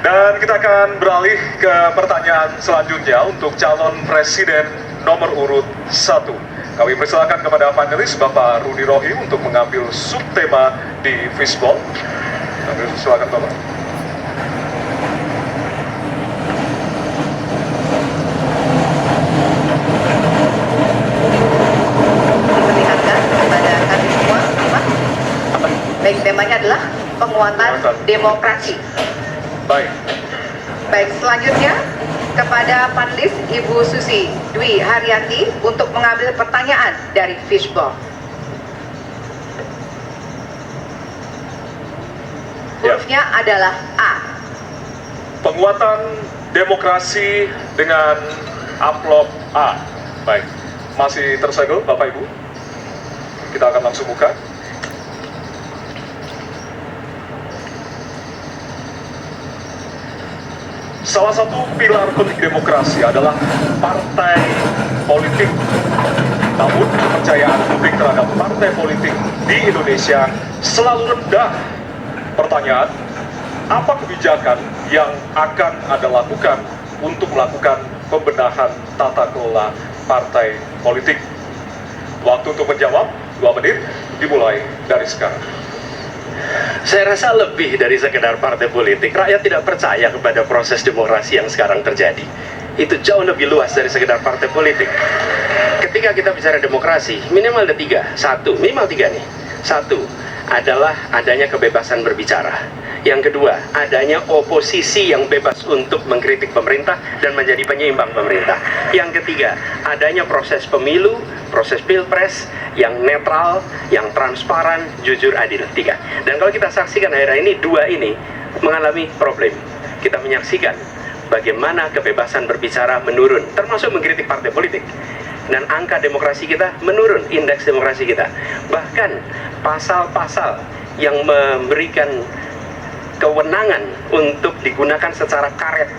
Dan kita akan beralih ke pertanyaan selanjutnya untuk calon presiden nomor urut 1. Kami persilakan kepada panelis Bapak Rudy Rohim untuk mengambil subtema di fishball. Kami silakan Bapak. Diperlihatkan kepada kami semua, Pak. Baik, temanya adalah penguatan demokrasi. Baik. Baik, selanjutnya kepada panelis Ibu Susi Dwi Haryanti untuk mengambil pertanyaan dari fishball. Hurufnya adalah A. Penguatan demokrasi dengan amplop A. Baik, masih tersegel Bapak Ibu. Kita akan langsung buka. Salah satu pilar penting demokrasi adalah partai politik. Namun kepercayaan publik terhadap partai politik di Indonesia selalu rendah. Pertanyaan, apa kebijakan yang akan Anda lakukan untuk melakukan pembenahan tata kelola partai politik? Waktu untuk menjawab 2 menit dimulai dari sekarang. Saya rasa lebih dari sekedar partai politik. Rakyat tidak percaya kepada proses demokrasi yang sekarang terjadi. Itu jauh lebih luas dari sekedar partai politik. Ketika kita bicara demokrasi, minimal ada 3. Minimal 3 nih. 1 adalah adanya kebebasan berbicara. Yang kedua, adanya oposisi yang bebas untuk mengkritik pemerintah dan menjadi penyeimbang pemerintah. Yang ketiga, adanya proses pemilu, proses pilpres yang netral, yang transparan, jujur, adil. 3. Dan kalau kita saksikan akhir-akhir ini, 2 ini mengalami problem. Kita menyaksikan bagaimana kebebasan berbicara menurun, termasuk mengkritik partai politik. Dan angka demokrasi kita menurun, indeks demokrasi kita. Bahkan pasal-pasal yang memberikan kewenangan untuk digunakan secara karet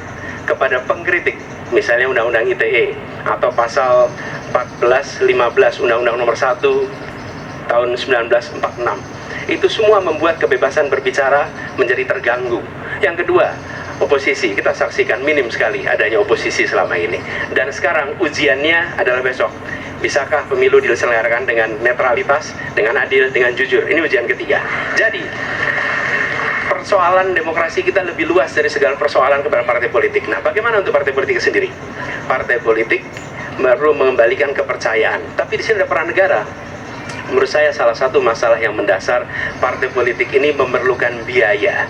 kepada pengkritik, misalnya Undang-Undang ITE atau pasal 14, 15 Undang-Undang nomor 1 tahun 1946, itu semua membuat kebebasan berbicara menjadi terganggu. Yang kedua, oposisi, kita saksikan minim sekali adanya oposisi selama ini. Dan sekarang ujiannya adalah besok. Bisakah pemilu diselenggarakan dengan netralitas, dengan adil, dengan jujur? Ini ujian ketiga. Jadi, persoalan demokrasi kita lebih luas dari segala persoalan kepada partai politik. Nah, bagaimana untuk partai politik sendiri? Partai politik baru mengembalikan kepercayaan. Tapi di sini ada peran negara. Menurut saya salah satu masalah yang mendasar, partai politik ini memerlukan biaya.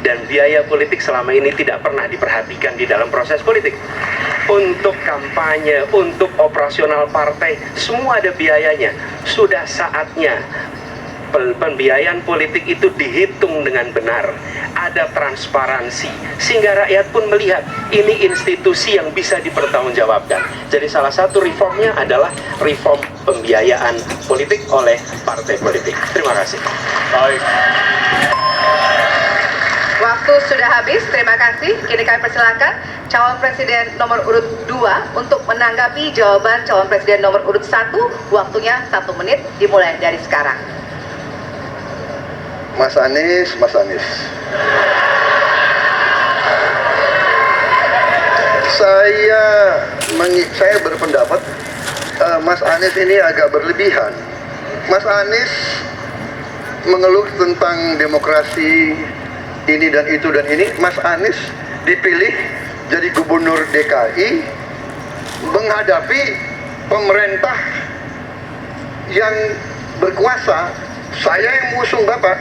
Dan biaya politik selama ini tidak pernah diperhatikan di dalam proses politik. Untuk kampanye, untuk operasional partai, semua ada biayanya. Sudah saatnya pembiayaan politik itu dihitung dengan benar, ada transparansi, sehingga rakyat pun melihat ini institusi yang bisa dipertanggungjawabkan. Jadi salah satu reformnya adalah reform pembiayaan politik oleh partai politik. Terima kasih. Baik. Waktu sudah habis, terima kasih. Kini kami persilakan calon presiden nomor urut 2 untuk menanggapi jawaban calon presiden nomor urut 1. Waktunya 1 menit dimulai dari sekarang. Mas Anies. Saya berpendapat Mas Anies ini agak berlebihan. Mas Anies mengeluh tentang demokrasi ini dan itu dan ini. Mas Anies dipilih jadi gubernur DKI menghadapi pemerintah yang berkuasa. Saya yang mengusung Bapak.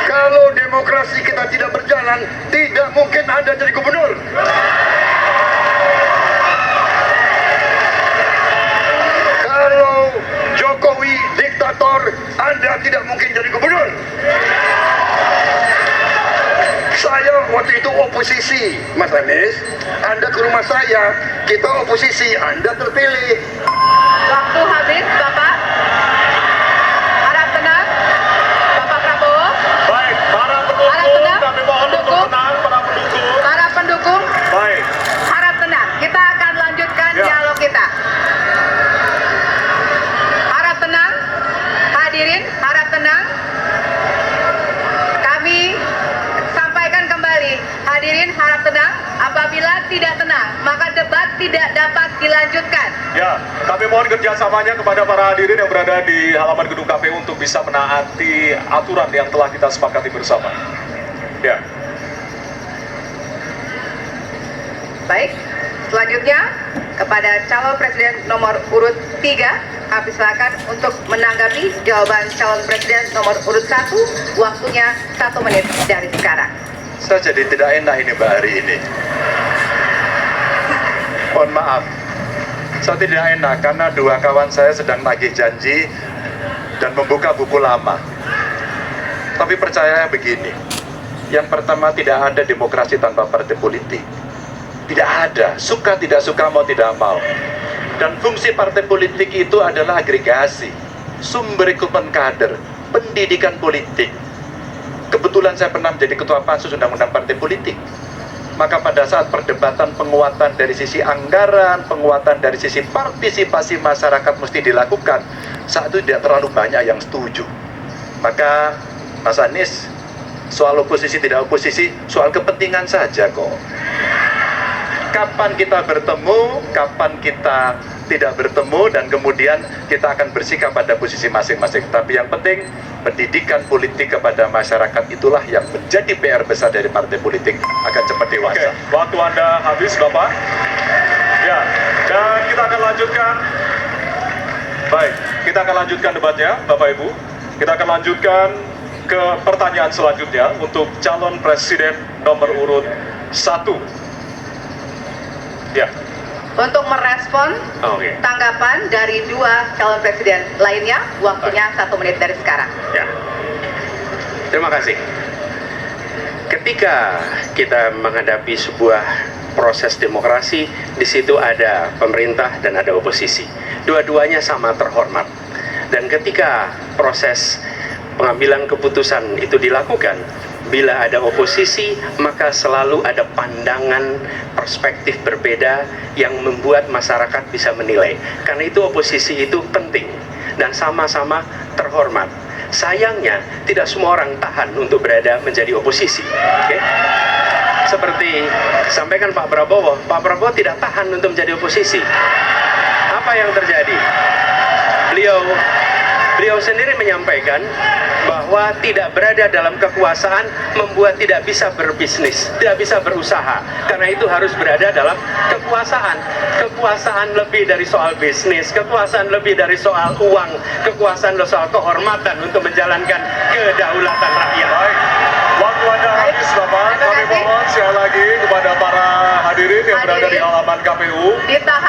Kalau demokrasi kita tidak berjalan, tidak mungkin Anda jadi gubernur. Kalau Jokowi diktator, Anda tidak mungkin jadi gubernur. Saya waktu itu oposisi, Mas Anies. Anda ke rumah saya, kita oposisi, Anda terpilih. Waktu habis, Bapak. Harap tenang. Bapak Prabowo. Baik, para pendukung, kami mohon untuk tenang, para pendukung. Para pendukung, Baik. harap tenang. Kita akan lanjutkan dialog kita. Harap tenang. Hadirin, harap tenang. tidak dapat dilanjutkan. Ya, kami mohon kerjasamanya kepada para hadirin yang berada di halaman gedung KPU untuk bisa menaati aturan yang telah kita sepakati bersama. Ya. Baik, selanjutnya kepada calon presiden nomor urut 3, kami silakan untuk menanggapi jawaban calon presiden nomor urut 1, waktunya 1 menit dari sekarang. Saya jadi tidak enak ini Mbak hari ini. Mohon maaf, saya tidak enak karena dua kawan saya sedang nagih janji dan membuka buku lama. Tapi percaya begini, yang pertama tidak ada demokrasi tanpa partai politik. Tidak ada, suka tidak suka, mau tidak mau. Dan fungsi partai politik itu adalah agregasi, sumber rekrutmen kader, pendidikan politik. Kebetulan saya pernah menjadi ketua pansus undang-undang partai politik. Maka pada saat perdebatan penguatan dari sisi anggaran, penguatan dari sisi partisipasi masyarakat mesti dilakukan, saat itu tidak terlalu banyak yang setuju. Maka Mas Anies, soal oposisi tidak oposisi, soal kepentingan saja kok. Kapan kita bertemu, kapan kita tidak bertemu, dan kemudian kita akan bersikap pada posisi masing-masing. Tapi yang penting, pendidikan politik kepada masyarakat itulah yang menjadi PR besar dari partai politik agar cepat Oke, dewasa. waktu Anda habis, Bapak. Ya, dan kita akan lanjutkan. Baik, kita akan lanjutkan debatnya, Bapak Ibu. Kita akan lanjutkan ke pertanyaan selanjutnya untuk calon presiden nomor urut 1. Ya, Untuk merespon Oke. tanggapan dari 2 calon presiden lainnya, waktunya 1 menit dari sekarang. Ya. Terima kasih. Ketika kita menghadapi sebuah proses demokrasi, di situ ada pemerintah dan ada oposisi. Dua-duanya sama terhormat. Dan ketika proses pengambilan keputusan itu dilakukan, bila ada oposisi, maka selalu ada pandangan perspektif berbeda yang membuat masyarakat bisa menilai. Karena itu oposisi itu penting dan sama-sama terhormat. Sayangnya, tidak semua orang tahan untuk berada menjadi oposisi. Oke? Seperti sampaikan Pak Prabowo tidak tahan untuk menjadi oposisi. Apa yang terjadi? Beliau sendiri menyampaikan bahwa tidak berada dalam kekuasaan membuat tidak bisa berbisnis, tidak bisa berusaha. Karena itu harus berada dalam kekuasaan. Kekuasaan lebih dari soal bisnis, kekuasaan lebih dari soal uang, kekuasaan soal kehormatan untuk menjalankan kedaulatan rakyat. baik. Waktu Anda habis, Bapak. Terima Kami kasih. mohon sekali lagi kepada para hadirin yang berada di Hadirin. halaman KPU. Ditahan